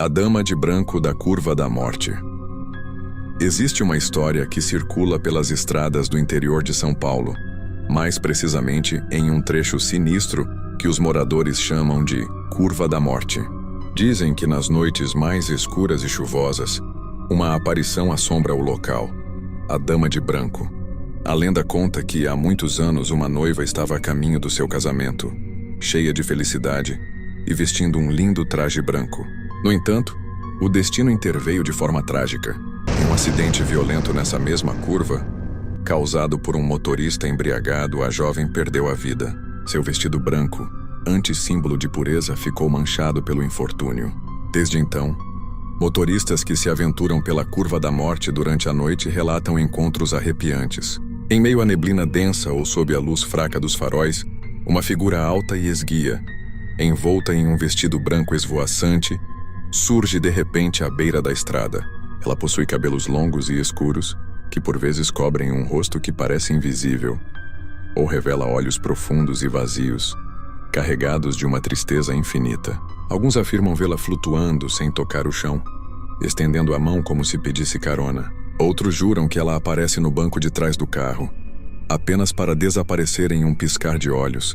A Dama de Branco da Curva da Morte. Existe uma história que circula pelas estradas do interior de São Paulo, mais precisamente em um trecho sinistro que os moradores chamam de Curva da Morte. Dizem que nas noites mais escuras e chuvosas, uma aparição assombra o local, a Dama de Branco. A lenda conta que há muitos anos uma noiva estava a caminho do seu casamento, cheia de felicidade e vestindo um lindo traje branco. No entanto, o destino interveio de forma trágica. Em um acidente violento nessa mesma curva, causado por um motorista embriagado, a jovem perdeu a vida. Seu vestido branco, antes símbolo de pureza, ficou manchado pelo infortúnio. Desde então, motoristas que se aventuram pela Curva da Morte durante a noite relatam encontros arrepiantes. Em meio à neblina densa ou sob a luz fraca dos faróis, uma figura alta e esguia, envolta em um vestido branco esvoaçante, surge de repente à beira da estrada. Ela possui cabelos longos e escuros, que por vezes cobrem um rosto que parece invisível, ou revela olhos profundos e vazios, carregados de uma tristeza infinita. Alguns afirmam vê-la flutuando sem tocar o chão, estendendo a mão como se pedisse carona. Outros juram que ela aparece no banco de trás do carro, apenas para desaparecer em um piscar de olhos,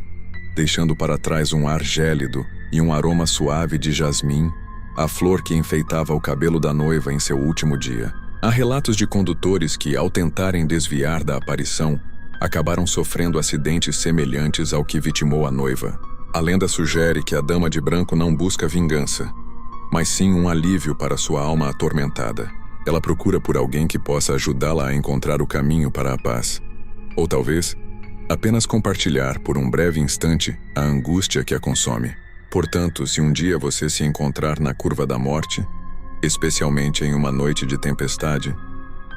deixando para trás um ar gélido e um aroma suave de jasmim, a flor que enfeitava o cabelo da noiva em seu último dia. Há relatos de condutores que, ao tentarem desviar da aparição, acabaram sofrendo acidentes semelhantes ao que vitimou a noiva. A lenda sugere que a Dama de Branco não busca vingança, mas sim um alívio para sua alma atormentada. Ela procura por alguém que possa ajudá-la a encontrar o caminho para a paz. Ou talvez, apenas compartilhar por um breve instante a angústia que a consome. Portanto, se um dia você se encontrar na Curva da Morte, especialmente em uma noite de tempestade,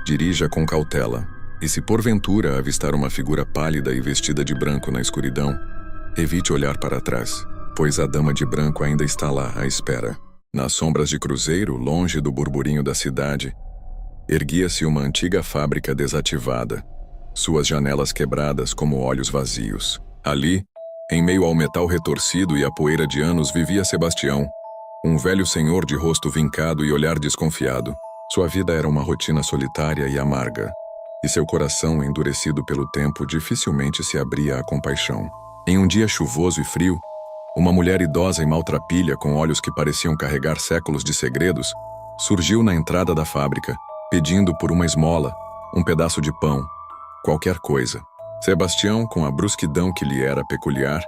dirija com cautela. E se porventura avistar uma figura pálida e vestida de branco na escuridão, evite olhar para trás, pois a Dama de Branco ainda está lá à espera. Nas sombras de Cruzeiro, longe do burburinho da cidade, erguia-se uma antiga fábrica desativada, suas janelas quebradas como olhos vazios. Ali, em meio ao metal retorcido e à poeira de anos, vivia Sebastião, um velho senhor de rosto vincado e olhar desconfiado. Sua vida era uma rotina solitária e amarga, e seu coração, endurecido pelo tempo, dificilmente se abria à compaixão. Em um dia chuvoso e frio, uma mulher idosa e maltrapilha, com olhos que pareciam carregar séculos de segredos, surgiu na entrada da fábrica, pedindo por uma esmola, um pedaço de pão, qualquer coisa. Sebastião, com a brusquidão que lhe era peculiar,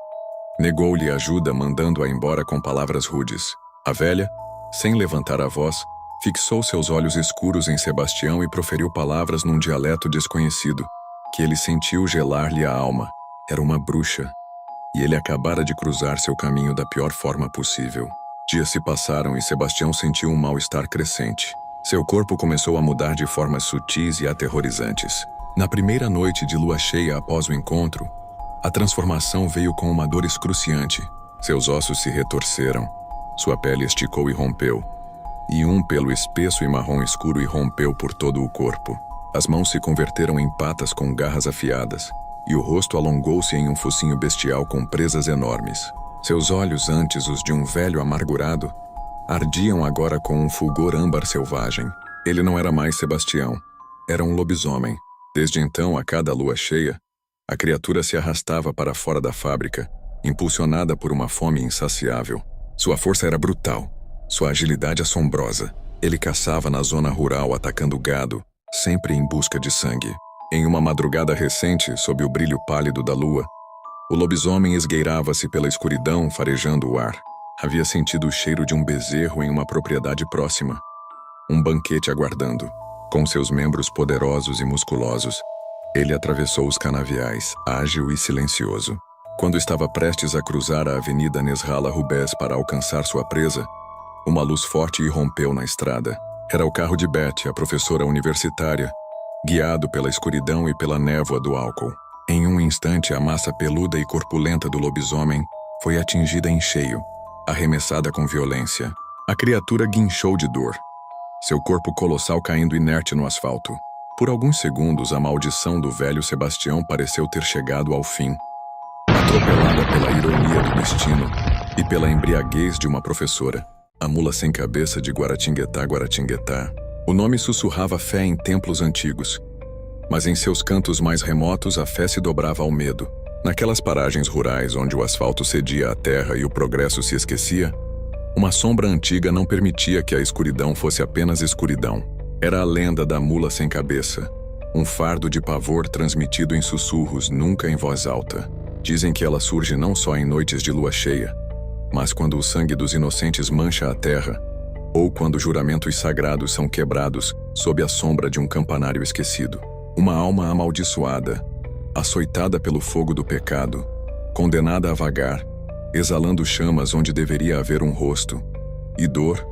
negou-lhe ajuda, mandando-a embora com palavras rudes. A velha, sem levantar a voz, fixou seus olhos escuros em Sebastião e proferiu palavras num dialeto desconhecido, que ele sentiu gelar-lhe a alma. Era uma bruxa, e ele acabara de cruzar seu caminho da pior forma possível. Dias se passaram e Sebastião sentiu um mal-estar crescente. Seu corpo começou a mudar de formas sutis e aterrorizantes. Na primeira noite de lua cheia após o encontro, a transformação veio com uma dor excruciante. Seus ossos se retorceram, sua pele esticou e rompeu, e um pelo espesso e marrom escuro irrompeu por todo o corpo. As mãos se converteram em patas com garras afiadas, e o rosto alongou-se em um focinho bestial com presas enormes. Seus olhos, antes os de um velho amargurado, ardiam agora com um fulgor âmbar selvagem. Ele não era mais Sebastião, era um lobisomem. Desde então, a cada lua cheia, a criatura se arrastava para fora da fábrica, impulsionada por uma fome insaciável. Sua força era brutal, sua agilidade assombrosa. Ele caçava na zona rural, atacando gado, sempre em busca de sangue. Em uma madrugada recente, sob o brilho pálido da lua, o lobisomem esgueirava-se pela escuridão, farejando o ar. Havia sentido o cheiro de um bezerro em uma propriedade próxima, um banquete aguardando. Com seus membros poderosos e musculosos, ele atravessou os canaviais, ágil e silencioso. Quando estava prestes a cruzar a avenida Nesrala Rubés para alcançar sua presa, uma luz forte irrompeu na estrada. Era o carro de Betty, a professora universitária, guiado pela escuridão e pela névoa do álcool. Em um instante, a massa peluda e corpulenta do lobisomem foi atingida em cheio, arremessada com violência. A criatura guinchou de dor, seu corpo colossal caindo inerte no asfalto. Por alguns segundos, a maldição do velho Sebastião pareceu ter chegado ao fim. Atropelada pela ironia do destino e pela embriaguez de uma professora, A mula sem cabeça de Guaratinguetá, Guaratinguetá. O nome sussurrava fé em templos antigos. Mas em seus cantos mais remotos a fé se dobrava ao medo. Naquelas paragens rurais onde o asfalto cedia à terra e o progresso se esquecia, uma sombra antiga não permitia que a escuridão fosse apenas escuridão. Era a lenda da mula sem cabeça, um fardo de pavor transmitido em sussurros, nunca em voz alta. Dizem que ela surge não só em noites de lua cheia, mas quando o sangue dos inocentes mancha a terra, ou quando juramentos sagrados são quebrados sob a sombra de um campanário esquecido. Uma alma amaldiçoada, açoitada pelo fogo do pecado, condenada a vagar, exalando chamas onde deveria haver um rosto, e dor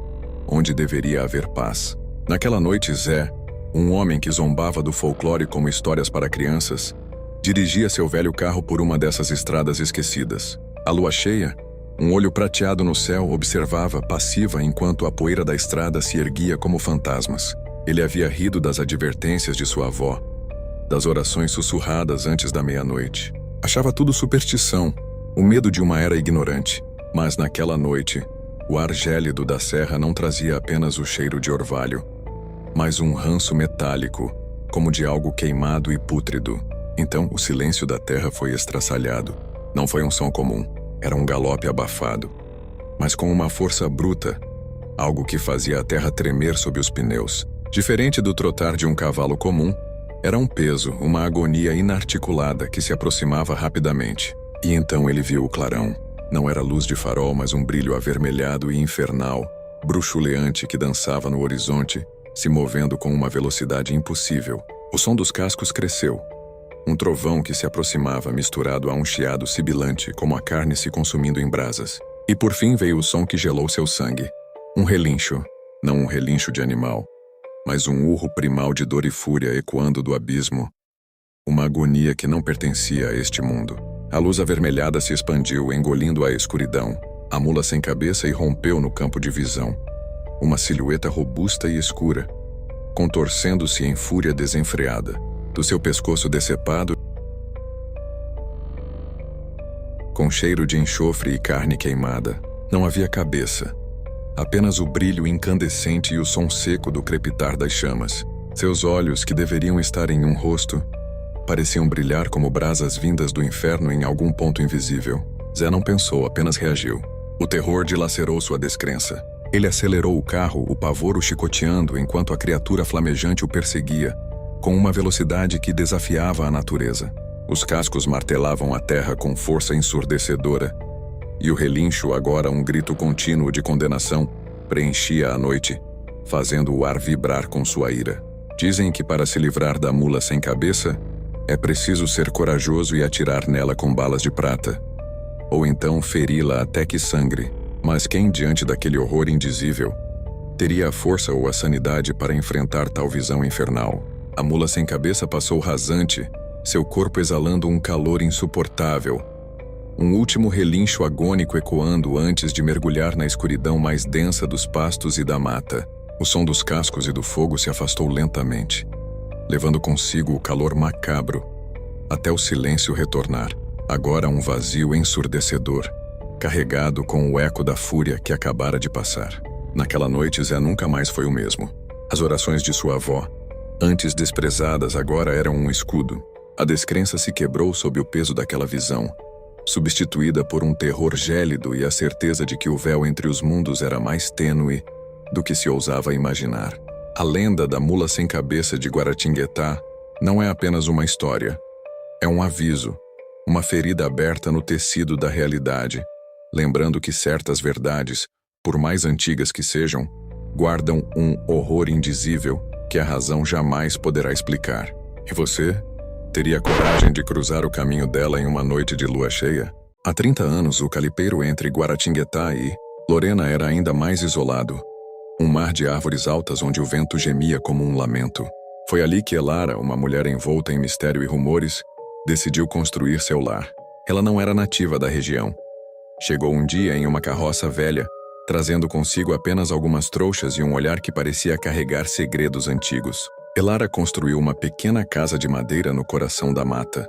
onde deveria haver paz. Naquela noite, Zé, um homem que zombava do folclore como histórias para crianças, dirigia seu velho carro por uma dessas estradas esquecidas. A lua cheia, um olho prateado no céu, observava, passiva, enquanto a poeira da estrada se erguia como fantasmas. Ele havia rido das advertências de sua avó, das orações sussurradas antes da meia-noite. Achava tudo superstição, o medo de uma era ignorante. Mas naquela noite, o ar gélido da serra não trazia apenas o cheiro de orvalho, mas um ranço metálico, como de algo queimado e pútrido. Então o silêncio da terra foi estraçalhado. Não foi um som comum, era um galope abafado, mas com uma força bruta, algo que fazia a terra tremer sob os pneus. Diferente do trotar de um cavalo comum, era um peso, uma agonia inarticulada que se aproximava rapidamente. E então ele viu o clarão. Não era luz de farol, mas um brilho avermelhado e infernal, bruxuleante que dançava no horizonte, se movendo com uma velocidade impossível. O som dos cascos cresceu. Um trovão que se aproximava misturado a um chiado sibilante, como a carne se consumindo em brasas. E por fim veio o som que gelou seu sangue. Um relincho, não um relincho de animal, mas um urro primal de dor e fúria ecoando do abismo. Uma agonia que não pertencia a este mundo. A luz avermelhada se expandiu, engolindo a escuridão. A mula sem cabeça irrompeu no campo de visão. Uma silhueta robusta e escura, contorcendo-se em fúria desenfreada. Do seu pescoço decepado, com cheiro de enxofre e carne queimada, não havia cabeça. Apenas o brilho incandescente e o som seco do crepitar das chamas. Seus olhos, que deveriam estar em um rosto, pareciam brilhar como brasas vindas do inferno em algum ponto invisível. Zé não pensou, apenas reagiu. O terror dilacerou sua descrença. Ele acelerou o carro, o pavor o chicoteando enquanto a criatura flamejante o perseguia, com uma velocidade que desafiava a natureza. Os cascos martelavam a terra com força ensurdecedora, e o relincho, agora um grito contínuo de condenação, preenchia a noite, fazendo o ar vibrar com sua ira. Dizem que para se livrar da mula sem cabeça, é preciso ser corajoso e atirar nela com balas de prata, ou então feri-la até que sangre. Mas quem, diante daquele horror indizível, teria a força ou a sanidade para enfrentar tal visão infernal? A mula sem cabeça passou rasante, seu corpo exalando um calor insuportável, um último relincho agônico ecoando antes de mergulhar na escuridão mais densa dos pastos e da mata. O som dos cascos e do fogo se afastou lentamente, levando consigo o calor macabro, até o silêncio retornar. Agora um vazio ensurdecedor, carregado com o eco da fúria que acabara de passar. Naquela noite, Zé nunca mais foi o mesmo. As orações de sua avó, antes desprezadas, agora eram um escudo. A descrença se quebrou sob o peso daquela visão, substituída por um terror gélido e a certeza de que o véu entre os mundos era mais tênue do que se ousava imaginar. A lenda da mula sem cabeça de Guaratinguetá não é apenas uma história. É um aviso, uma ferida aberta no tecido da realidade, lembrando que certas verdades, por mais antigas que sejam, guardam um horror indizível que a razão jamais poderá explicar. E você? Teria coragem de cruzar o caminho dela em uma noite de lua cheia? Há 30 anos, o calipeiro entre Guaratinguetá e Lorena era ainda mais isolado. Um mar de árvores altas onde o vento gemia como um lamento. Foi ali que Elara, uma mulher envolta em mistério e rumores, decidiu construir seu lar. Ela não era nativa da região. Chegou um dia em uma carroça velha, trazendo consigo apenas algumas trouxas e um olhar que parecia carregar segredos antigos. Elara construiu uma pequena casa de madeira no coração da mata,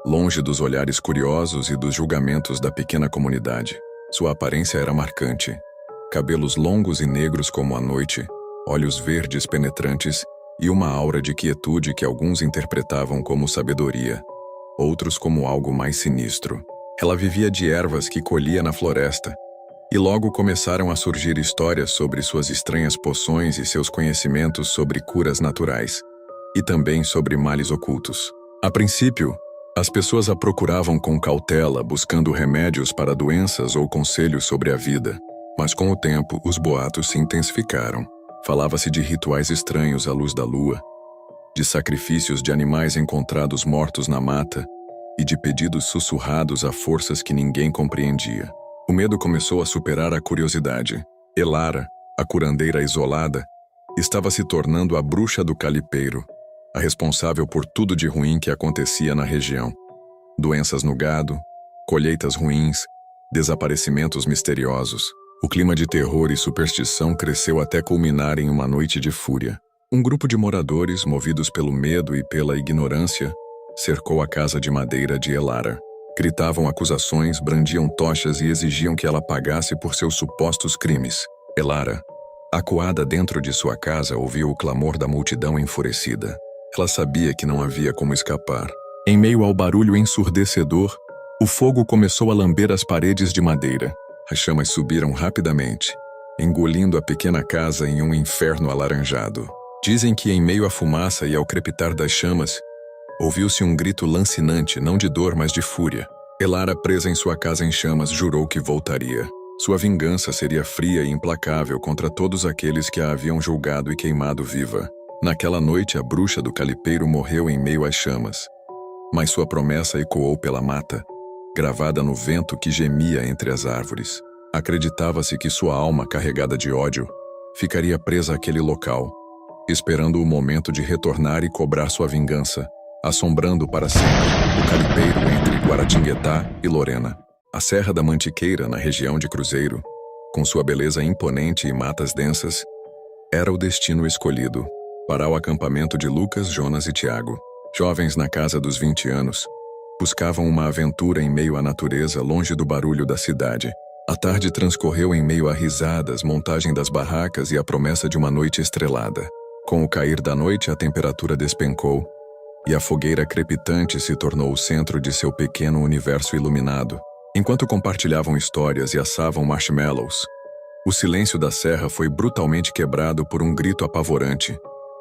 longe dos olhares curiosos e dos julgamentos da pequena comunidade. Sua aparência era marcante. cabelos longos e negros como a noite, olhos verdes penetrantes e uma aura de quietude que alguns interpretavam como sabedoria, outros como algo mais sinistro. Ela vivia de ervas que colhia na floresta, e logo começaram a surgir histórias sobre suas estranhas poções e seus conhecimentos sobre curas naturais, e também sobre males ocultos. A princípio, as pessoas a procuravam com cautela, buscando remédios para doenças ou conselhos sobre a vida, mas com o tempo os boatos se intensificaram. Falava-se de rituais estranhos à luz da lua, de sacrifícios de animais encontrados mortos na mata e de pedidos sussurrados a forças que ninguém compreendia. O medo começou a superar a curiosidade. Elara, a curandeira isolada, estava se tornando a bruxa do calipeiro, a responsável por tudo de ruim que acontecia na região. Doenças no gado, colheitas ruins, desaparecimentos misteriosos. O clima de terror e superstição cresceu até culminar em uma noite de fúria. Um grupo de moradores, movidos pelo medo e pela ignorância, cercou a casa de madeira de Elara. Gritavam acusações, brandiam tochas e exigiam que ela pagasse por seus supostos crimes. Elara, acuada dentro de sua casa, ouviu o clamor da multidão enfurecida. Ela sabia que não havia como escapar. Em meio ao barulho ensurdecedor, o fogo começou a lamber as paredes de madeira. As chamas subiram rapidamente, engolindo a pequena casa em um inferno alaranjado. Dizem que em meio à fumaça e ao crepitar das chamas, ouviu-se um grito lancinante, não de dor, mas de fúria. Elara, presa em sua casa em chamas, jurou que voltaria. Sua vingança seria fria e implacável contra todos aqueles que a haviam julgado e queimado viva. Naquela noite, a bruxa do calipeiro morreu em meio às chamas. Mas sua promessa ecoou pela mata, gravada no vento que gemia entre as árvores. Acreditava-se que sua alma, carregada de ódio, ficaria presa àquele local, esperando o momento de retornar e cobrar sua vingança, assombrando para sempre o calipeiro entre Guaratinguetá e Lorena. A Serra da Mantiqueira, na região de Cruzeiro, com sua beleza imponente e matas densas, era o destino escolhido para o acampamento de Lucas, Jonas e Tiago. Jovens na casa dos 20 anos, buscavam uma aventura em meio à natureza, longe do barulho da cidade. A tarde transcorreu em meio a risadas, montagem das barracas e a promessa de uma noite estrelada. Com o cair da noite, a temperatura despencou, e a fogueira crepitante se tornou o centro de seu pequeno universo iluminado. Enquanto compartilhavam histórias e assavam marshmallows, o silêncio da serra foi brutalmente quebrado por um grito apavorante,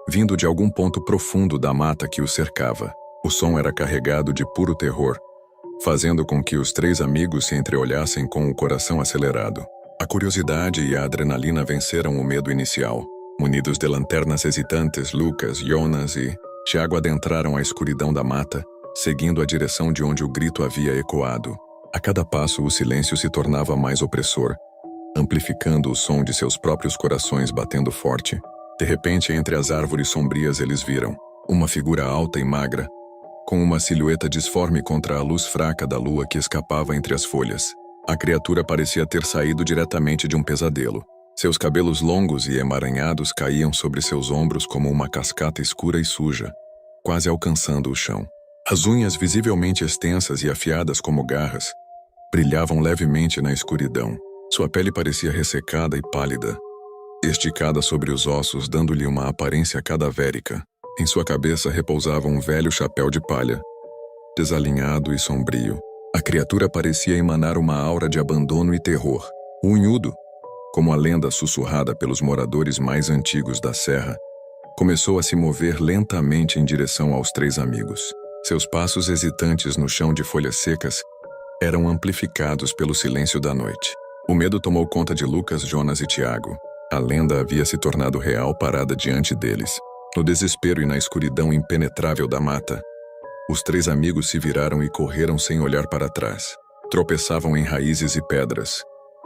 vindo de algum ponto profundo da mata que o cercava. O som era carregado de puro terror, fazendo com que os três amigos se entreolhassem com o coração acelerado. A curiosidade e a adrenalina venceram o medo inicial. Munidos de lanternas hesitantes, Lucas, Jonas e Tiago adentraram a escuridão da mata, seguindo a direção de onde o grito havia ecoado. A cada passo, o silêncio se tornava mais opressor, amplificando o som de seus próprios corações batendo forte. De repente, entre as árvores sombrias, eles viram uma figura alta e magra, com uma silhueta disforme contra a luz fraca da lua que escapava entre as folhas. A criatura parecia ter saído diretamente de um pesadelo. Seus cabelos longos e emaranhados caíam sobre seus ombros como uma cascata escura e suja, quase alcançando o chão. As unhas, visivelmente extensas e afiadas como garras, brilhavam levemente na escuridão. Sua pele parecia ressecada e pálida, esticada sobre os ossos, dando-lhe uma aparência cadavérica. Em sua cabeça repousava um velho chapéu de palha, desalinhado e sombrio. A criatura parecia emanar uma aura de abandono e terror. O Unhudo, como a lenda sussurrada pelos moradores mais antigos da serra, começou a se mover lentamente em direção aos três amigos. Seus passos hesitantes no chão de folhas secas eram amplificados pelo silêncio da noite. O medo tomou conta de Lucas, Jonas e Tiago. A lenda havia se tornado real parada diante deles. No desespero e na escuridão impenetrável da mata, os três amigos se viraram e correram sem olhar para trás. Tropeçavam em raízes e pedras.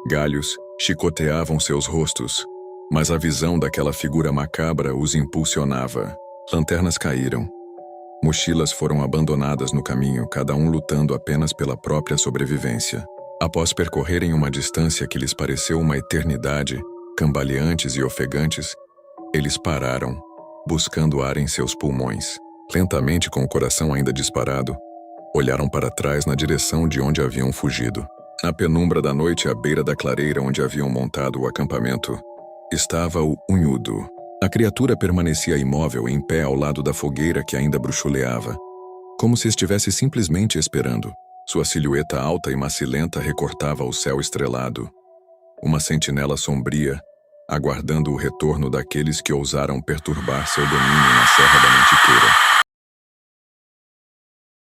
Galhos chicoteavam seus rostos, mas a visão daquela figura macabra os impulsionava. Lanternas caíram. Mochilas foram abandonadas no caminho, cada um lutando apenas pela própria sobrevivência. Após percorrerem uma distância que lhes pareceu uma eternidade, cambaleantes e ofegantes, eles pararam, buscando ar em seus pulmões. Lentamente, com o coração ainda disparado, olharam para trás na direção de onde haviam fugido. Na penumbra da noite, à beira da clareira onde haviam montado o acampamento, estava o Unhudo. A criatura permanecia imóvel em pé ao lado da fogueira que ainda bruxuleava, como se estivesse simplesmente esperando. Sua silhueta alta e macilenta recortava o céu estrelado, uma sentinela sombria, aguardando o retorno daqueles que ousaram perturbar seu domínio na Serra da Mantiqueira.